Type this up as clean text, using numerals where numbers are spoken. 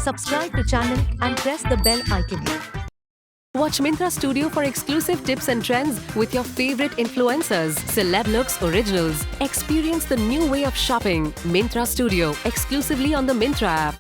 subscribe to channel and press the bell icon. Watch Myntra Studio for exclusive tips and trends with your favorite influencers, celeb looks, originals. Experience the new way of shopping. Myntra Studio, exclusively on the Myntra app.